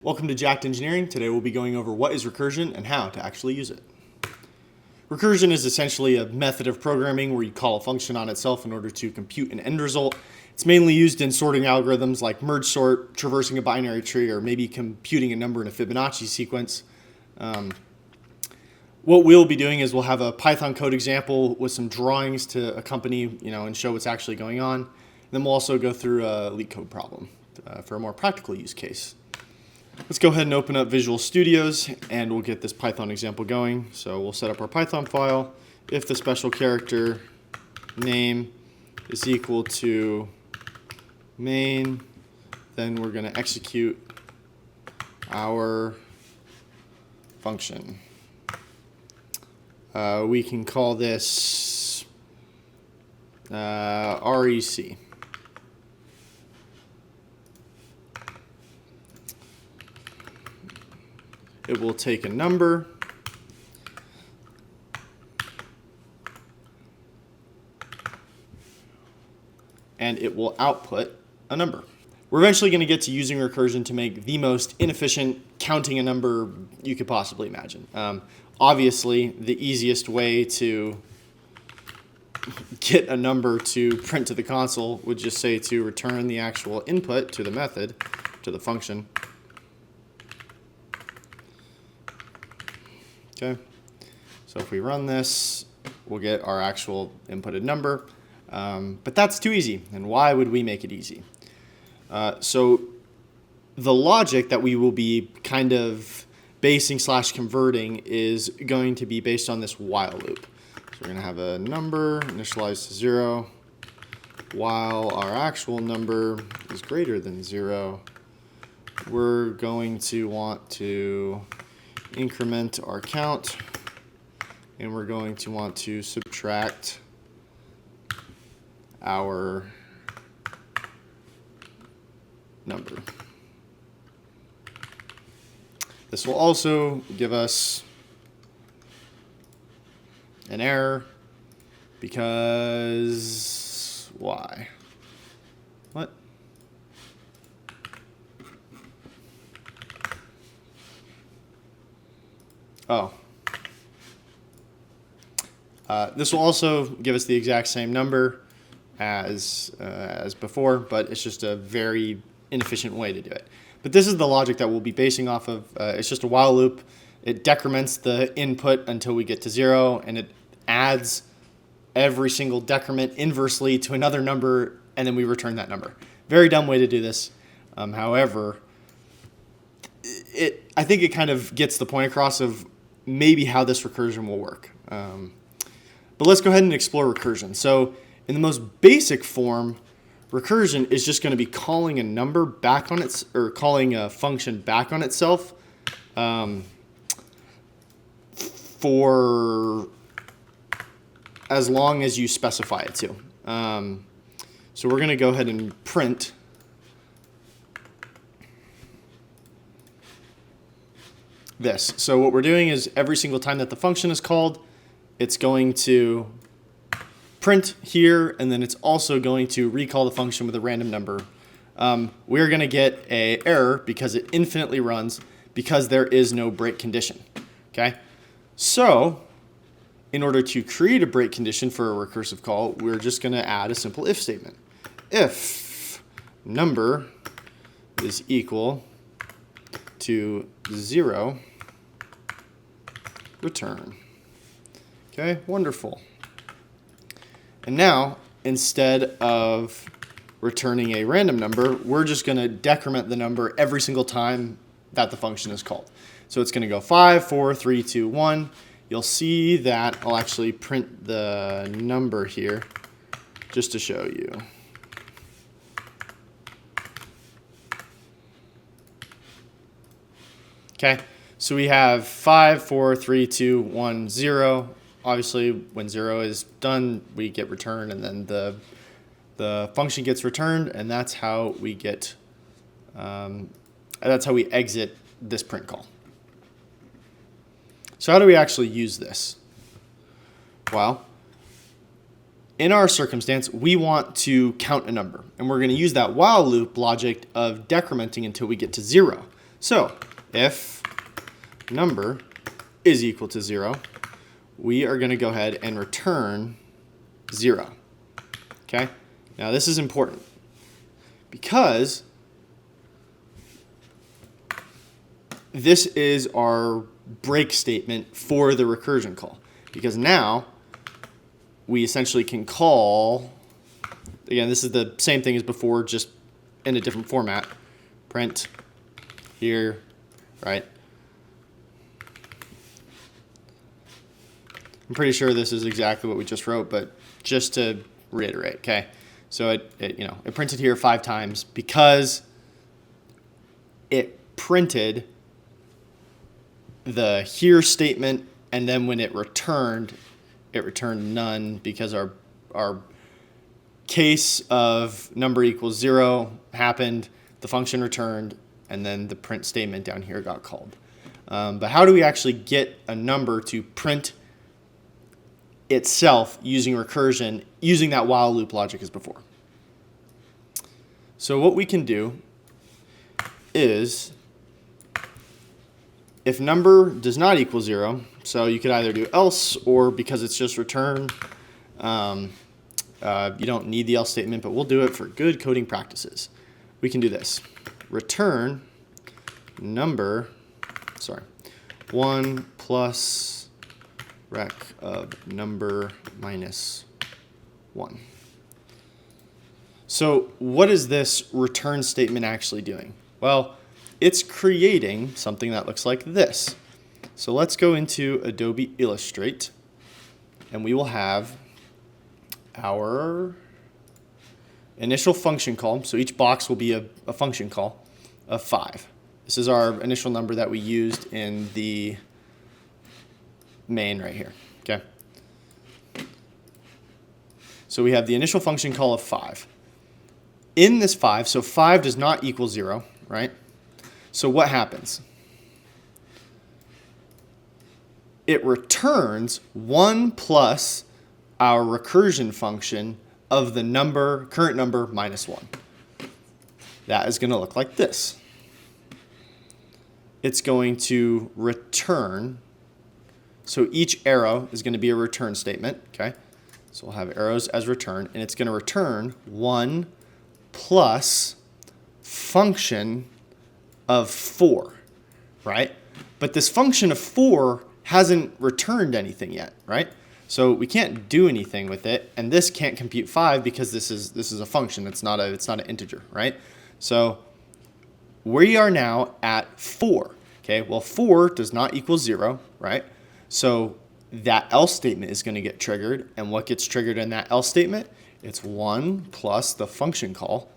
Welcome to Jacked Engineering. Today we'll be going over what is recursion and how to actually use it. Recursion is essentially a method of programming where you call a function on itself in order to compute an end result. It's mainly used in sorting algorithms like merge sort, traversing a binary tree, or maybe computing a number in a Fibonacci sequence. What we'll be doing is we'll have a Python code example with some drawings to accompany, and show what's actually going on. And then we'll also go through a leetcode problem for a more practical use case. Let's go ahead and open up Visual Studios and we'll get this Python example going. So we'll set up our Python file. If the special character name is equal to main, then we're going to execute our function. We can call this REC. It will take a number and it will output a number. We're eventually going to get to using recursion to make the most inefficient counting a number you could possibly imagine. Obviously, the easiest way to get a number to print to the console would just say to return the actual input to the method, to the function. Okay, so if we run this, we'll get our actual inputted number, but that's too easy, and why would we make it easy? So the logic that we will be kind of basing / converting is going to be based on this while loop. So we're going to have a number initialized to 0, while our actual number is greater than 0. We're going to want to increment our count, and we're going to want to subtract our number. This will also give us an error because why? What? Oh. This will also give us the exact same number as before, but it's just a very inefficient way to do it. But this is the logic that we'll be basing off of. It's just a while loop. It decrements the input until we get to 0, and it adds every single decrement inversely to another number, and then we return that number. Very dumb way to do this. However, I think it kind of gets the point across of maybe how this recursion will work. But let's go ahead and explore recursion. So in the most basic form, recursion is just going to be calling a number back on its, or calling a function back on itself for as long as you specify it to. So we're going to go ahead and print this. So what we're doing is every single time that the function is called, it's going to print here, and then it's also going to recall the function with a random number. We're going to get an error because it infinitely runs because there is no break condition. Okay, so in order to create a break condition for a recursive call, we're just going to add a simple if statement. If number is equal to 0, return. Okay, wonderful. And now, instead of returning a random number, we're just going to decrement the number every single time that the function is called. So it's going to go 5, 4, 3, 2, 1. You'll see that I'll actually print the number here just to show you. Okay, so we have 5, 4, 3, 2, 1, 0. Obviously, when 0 is done, we get return, and then the function gets returned, and that's how we get that's how we exit this print call. So how do we actually use this? Well, in our circumstance, we want to count a number, and we're going to use that while loop logic of decrementing until we get to 0. So if number is equal to 0, we are going to go ahead and return 0. Okay? Now this is important because this is our break statement for the recursion call. Because now we essentially can call, again, this is the same thing as before, just in a different format. Print here, right? I'm pretty sure this is exactly what we just wrote, but just to reiterate, okay? So it printed here 5 times because it printed the here statement, and then when it returned none because our case of number equals 0 happened, the function returned, and then the print statement down here got called. But how do we actually get a number to print itself using recursion, using that while loop logic as before? So what we can do is, if number does not equal 0, so you could either do else, or because it's just return, you don't need the else statement, but we'll do it for good coding practices. We can do this. Return number, 1 plus rec of number minus 1. So what is this return statement actually doing? Well, it's creating something that looks like this. So let's go into Adobe Illustrate, and we will have our initial function call. So each box will be a function call of 5. This is our initial number that we used in the main right here, okay? So we have the initial function call of 5. In this 5, so 5 does not equal 0, right? So what happens? It returns 1 plus our recursion function of the number, current number minus 1. That is going to look like this. It's going to return, so each arrow is going to be a return statement, okay? So we'll have arrows as return, and it's going to return 1 plus function of 4, right? But this function of 4 hasn't returned anything yet, right? So we can't do anything with it, and this can't compute 5 because this is a function. It's not an integer, right? So we are now at 4. Okay, well 4 does not equal 0, right? So that else statement is going to get triggered, and what gets triggered in that else statement? It's 1 plus the function call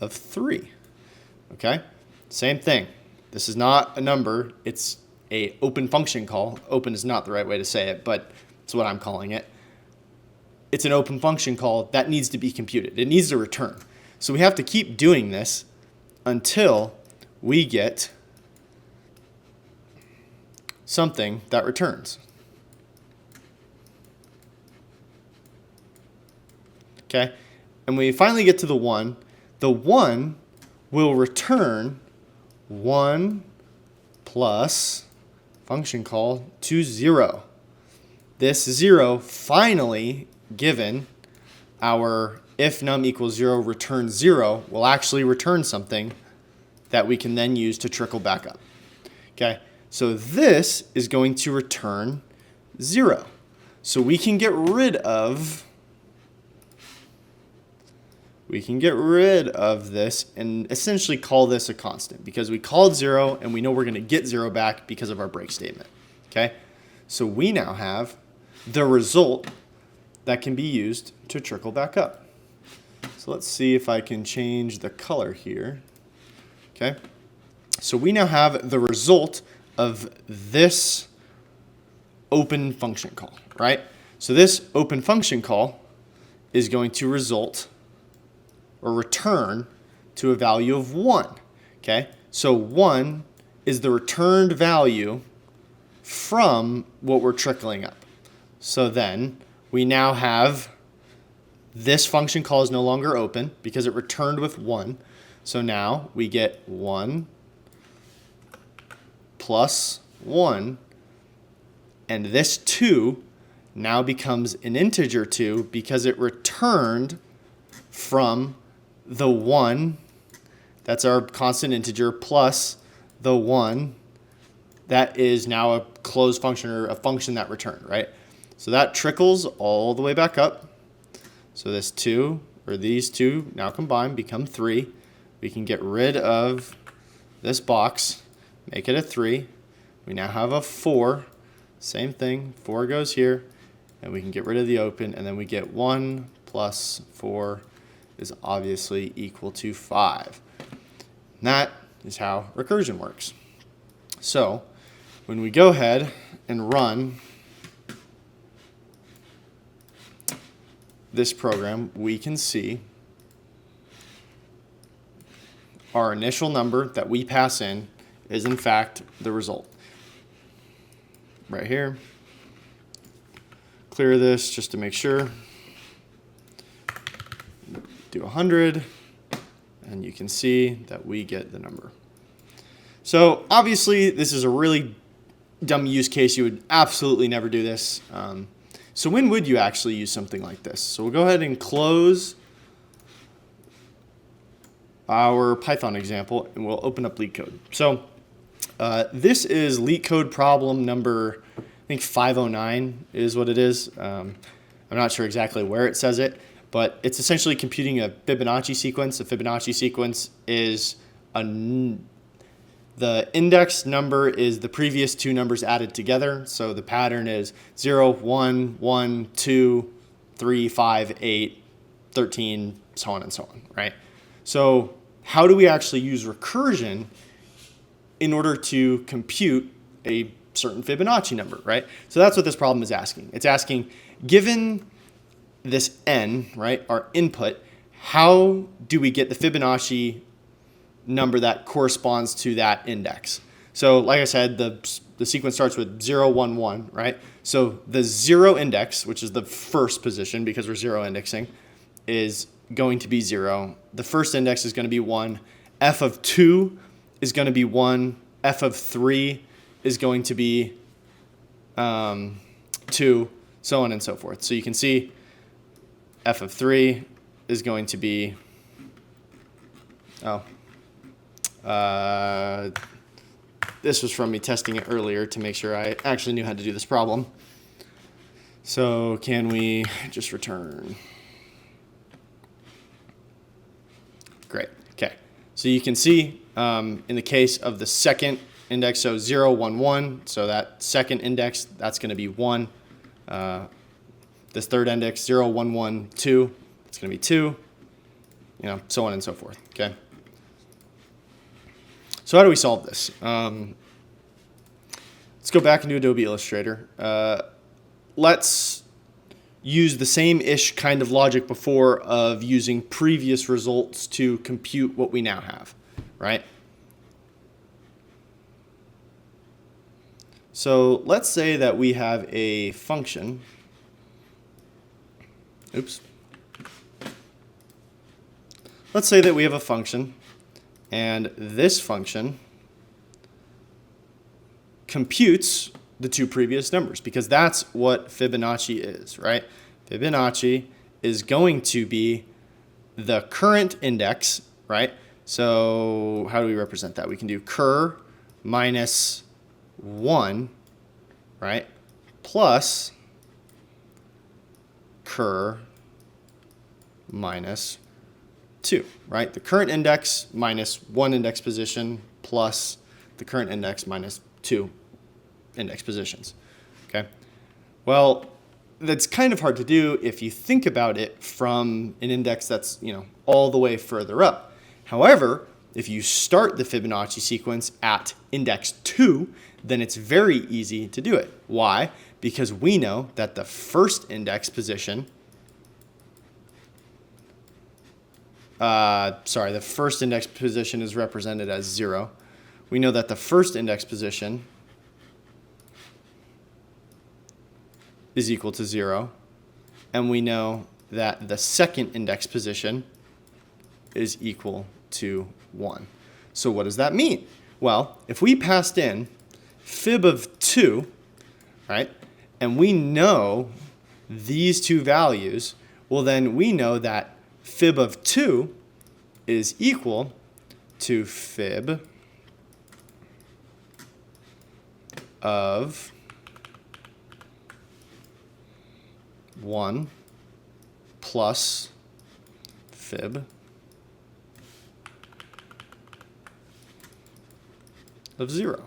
of 3. Okay, same thing. This is not a number, it's a open function call. Open is not the right way to say it, but it's what I'm calling it. It's an open function call that needs to be computed. It needs to return. So we have to keep doing this until we get something that returns. Okay, and when we finally get to the 1 will return 1 plus function call to 0. This 0 finally given our if num equals 0 return 0 will actually return something that we can then use to trickle back up. Okay, so this is going to return 0. So we can get rid of this and essentially call this a constant because we called 0 and we know we're going to get 0 back because of our break statement. Okay, so we now have the result that can be used to trickle back up. So let's see if I can change the color here. Okay, so we now have the result of this open function call, right? So this open function call is going to result or return to a value of 1. Okay, so 1 is the returned value from what we're trickling up. So then we now have this function call is no longer open because it returned with 1. So now we get 1 plus 1, and this 2 now becomes an integer 2 because it returned from the 1, that's our constant integer, plus the 1 that is now a closed function or a function that returned, right? So that trickles all the way back up. So this 2, or these 2 now combined become 3. We can get rid of this box, make it a 3. We now have a 4. Same thing, 4 goes here, and we can get rid of the open, and then we get 1 plus 4 is obviously equal to 5. And that is how recursion works. So when we go ahead and run this program, we can see our initial number that we pass in is in fact the result. Right here. Clear this just to make sure. Do 100, and you can see that we get the number. So obviously this is a really dumb use case. You would absolutely never do this. So when would you actually use something like this? So we'll go ahead and close our Python example, and we'll open up LeetCode. So this is LeetCode problem number, I think 509 is what it is. I'm not sure exactly where it says it, but it's essentially computing a Fibonacci sequence. A Fibonacci sequence is the index number is the previous 2 numbers added together. So the pattern is 0, 1, 1, 2, 3, 5, 8, 13, so on and so on, right? So how do we actually use recursion in order to compute a certain Fibonacci number, right? So that's what this problem is asking. It's asking, given this n, right, our input, how do we get the Fibonacci number that corresponds to that index? So like I said, the sequence starts with 0, 1, 1, right? So the 0 index, which is the first position because we're 0 indexing, is going to be 0. The first index is going to be 1. F of 2 is going to be 1. F of 3 is going to be 2, so on and so forth. So you can see F of 3 is going to be, this was from me testing it earlier to make sure I actually knew how to do this problem. So can we just return? Great. Okay. So you can see in the case of the second index, so 0, 1, 1, so that second index, that's going to be 1. This third index, 0, 1, 1, 2, it's going to be 2, so on and so forth. Okay. So how do we solve this? Let's go back into Adobe Illustrator. Let's use the same-ish kind of logic before of using previous results to compute what we now have, right? So let's say that we have a function. Oops. Let's say that we have a function, and this function computes the 2 previous numbers, because that's what Fibonacci is, right? Fibonacci is going to be the current index, right? So how do we represent that? We can do cur minus 1, right, plus cur minus 2, right? The current index minus 1 index position plus the current index minus 2 index positions, okay? Well, that's kind of hard to do if you think about it from an index that's, all the way further up. However, if you start the Fibonacci sequence at index 2, then it's very easy to do it. Why? Because we know that the first index position, the first index position is represented as 0. We know that the first index position is equal to 0. And we know that the second index position is equal to 1. So what does that mean? Well, if we passed in fib of 2, right? And we know these two values, well then we know that fib of 2 is equal to fib of 1 plus fib of 0.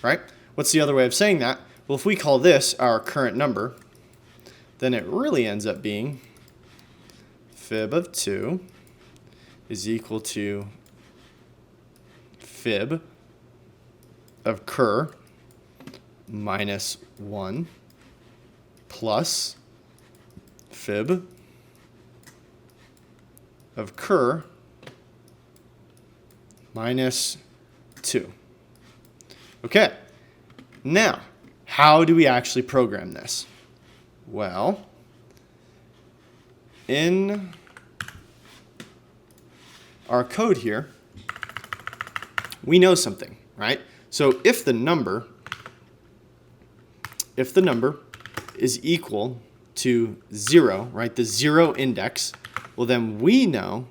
Right? What's the other way of saying that? Well, if we call this our current number, then it really ends up being fib of 2 is equal to fib of cur minus 1 plus fib of cur minus 2. Okay, now, how do we actually program this? Well, in our code here, we know something, right? So if the number is equal to 0, right, the 0 index, well then we know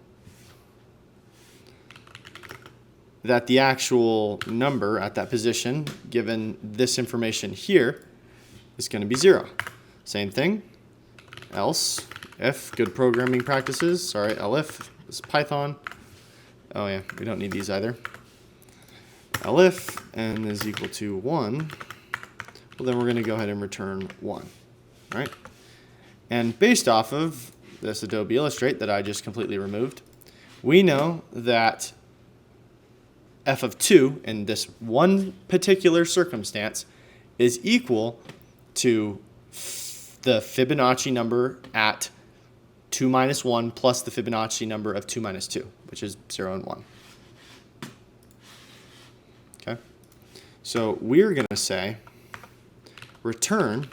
that the actual number at that position, given this information here, is going to be 0. Same thing, else, if, good programming practices, sorry, elif, this is Python. Oh yeah, we don't need these either. Elif, n is equal to 1, well then we're going to go ahead and return 1, right? And based off of this Adobe Illustrate that I just completely removed, we know that f of 2 in this one particular circumstance is equal to the Fibonacci number at 2 minus 1 plus the Fibonacci number of 2 minus 2, which is 0 and 1. Okay, so we're going to say return.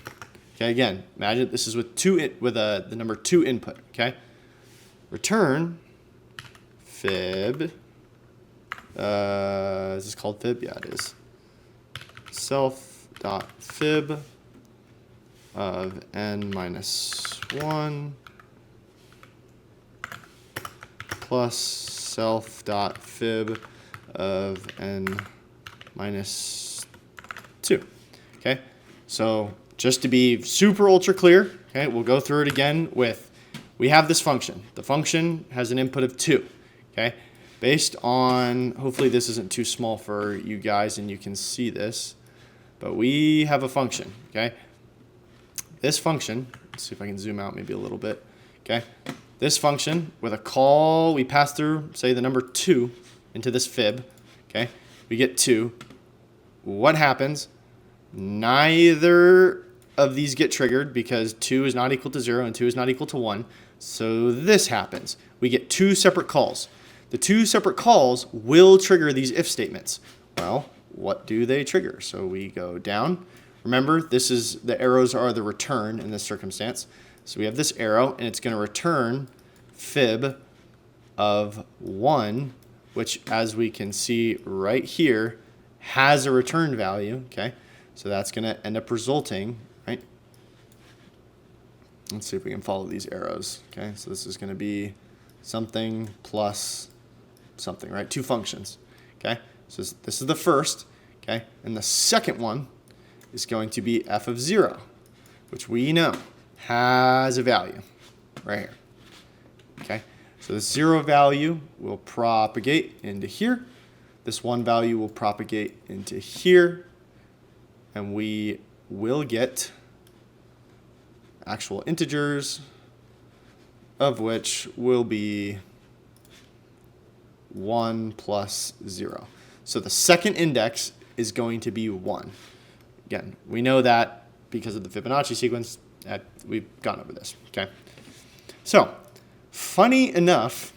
Okay, again, imagine this is with the number 2 input. Okay, return fib. Is this called fib? Yeah, it is. Self.fib of n minus 1 plus self.fib of n minus 2. Okay, so just to be super ultra clear, okay, we'll go through it again with, we have this function. The function has an input of 2. Okay. Based on, hopefully this isn't too small for you guys and you can see this, but we have a function, okay? This function, let's see if I can zoom out maybe a little bit, okay? This function, with a call, we pass through, say, the number 2 into this fib, okay? We get 2. What happens? Neither of these get triggered because 2 is not equal to 0 and 2 is not equal to 1. So this happens. We get 2 separate calls. The 2 separate calls will trigger these if statements. Well, what do they trigger? So we go down. Remember, the arrows are the return in this circumstance. So we have this arrow, and it's going to return fib of 1, which, as we can see right here, has a return value. Okay, so that's going to end up resulting, right? Let's see if we can follow these arrows. Okay, so this is going to be something plus something, right? 2 functions, okay? So this is the first, okay? And the second one is going to be f of 0, which we know has a value right here, okay? So the 0 value will propagate into here. This 1 value will propagate into here, and we will get actual integers, of which will be 1 plus 0. So the second index is going to be 1. Again, we know that because of the Fibonacci sequence. We've gone over this. Okay. So, funny enough,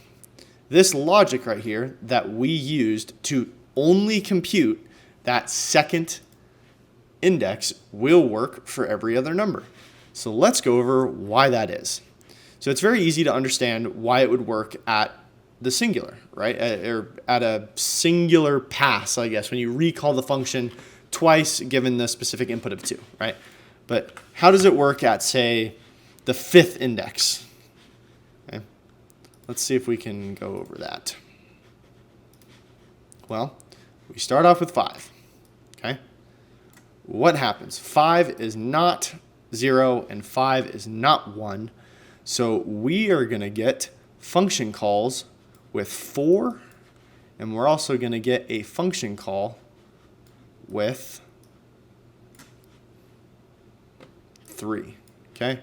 this logic right here that we used to only compute that second index will work for every other number. So let's go over why that is. So it's very easy to understand why it would work at the singular, right? Or at a singular pass, I guess, when you recall the function twice given the specific input of 2, right? But how does it work at, say, the 5th index? Okay. Let's see if we can go over that. Well, we start off with 5, okay? What happens? 5 is not 0 and 5 is not 1. So we are going to get function calls with 4, and we're also going to get a function call with 3, okay?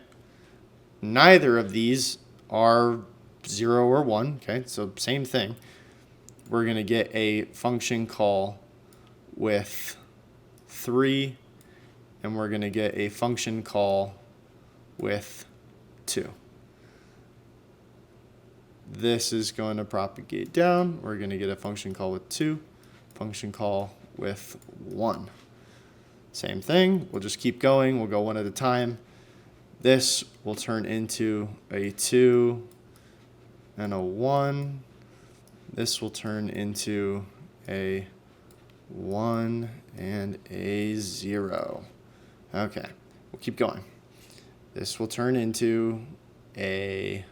Neither of these are 0 or 1, okay? So same thing. We're going to get a function call with 3, and we're going to get a function call with 2. This is going to propagate down. We're going to get a function call with 2, function call with 1. Same thing. We'll just keep going. We'll go one at a time. This will turn into a 2 and a 1. This will turn into a 1 and a 0. Okay, we'll keep going. This will turn into a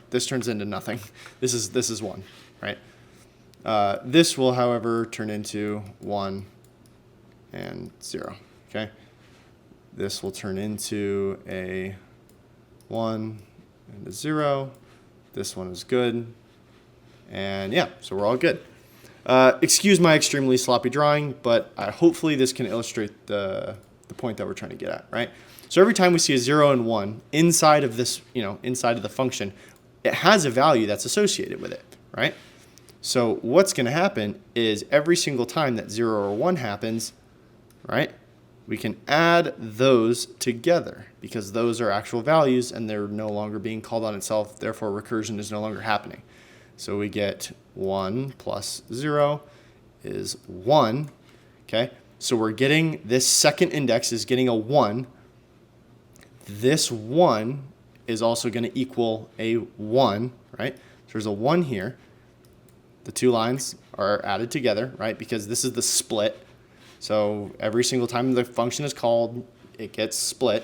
this turns into nothing. This is 1, right? This will, however, turn into 1 and 0, okay? This will turn into a 1 and a 0. This one is good. And yeah, so we're all good. Excuse my extremely sloppy drawing, but hopefully this can illustrate the point that we're trying to get at, right? So every time we see a 0 and 1 inside of this, inside of the function, it has a value that's associated with it, right? So what's going to happen is every single time that 0 or 1 happens, right, we can add those together because those are actual values and they're no longer being called on itself. Therefore, recursion is no longer happening. So we get 1 plus 0 is 1, okay? So we're getting this second index is getting a 1. This 1 is also going to equal a 1, right? So there's a 1 here. The two lines are added together, right? Because this is the split. So every single time the function is called, it gets split.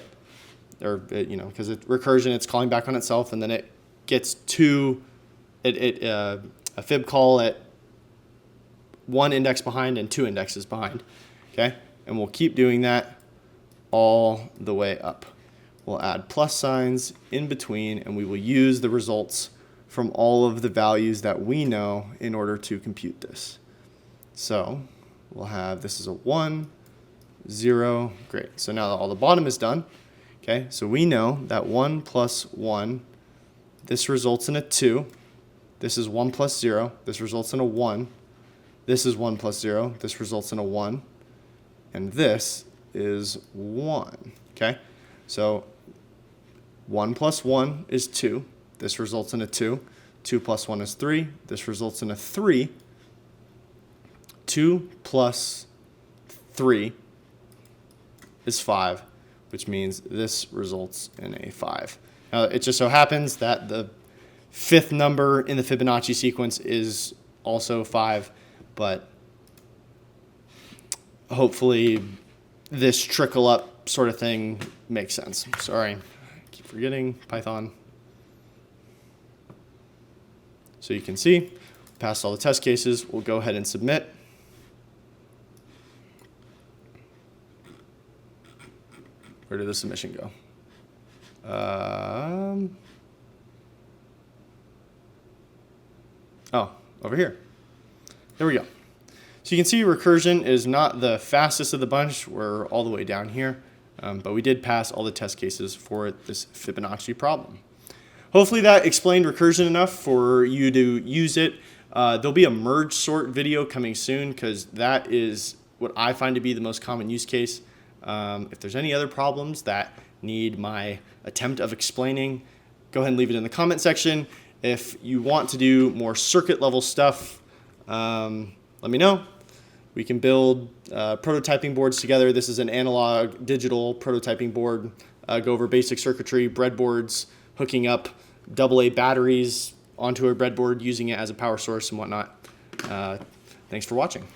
Or, because it's recursion, it's calling back on itself, and then it gets a fib call at 1 index behind and 2 indexes behind, okay? And we'll keep doing that all the way up. We'll add plus signs in between, and we will use the results from all of the values that we know in order to compute this. So we'll have, this is a 1, 0, great. So now all the bottom is done, okay? So we know that 1 plus 1, this results in a 2. This is 1 plus 0. This results in a 1. This is 1 plus 0. This results in a 1. And this is 1, okay? So 1 plus 1 is 2. This results in a 2. 2 plus 1 is 3. This results in a 3. 2 plus 3 is 5, which means this results in a 5. Now, it just so happens that the 5th number in the Fibonacci sequence is also 5, but hopefully this trickle up sort of thing makes sense. Sorry, I keep forgetting Python. So you can see, passed all the test cases. We'll go ahead and submit. Where did the submission go? Oh, over here. There we go. So you can see recursion is not the fastest of the bunch. We're all the way down here. But we did pass all the test cases for this Fibonacci problem. Hopefully that explained recursion enough for you to use it. There'll be a merge sort video coming soon because that is what I find to be the most common use case. If there's any other problems that need my attempt of explaining, go ahead and leave it in the comment section. If you want to do more circuit level stuff, let me know. We can build prototyping boards together. This is an analog digital prototyping board. go over basic circuitry, breadboards, hooking up AA batteries onto a breadboard, using it as a power source and whatnot. Thanks for watching.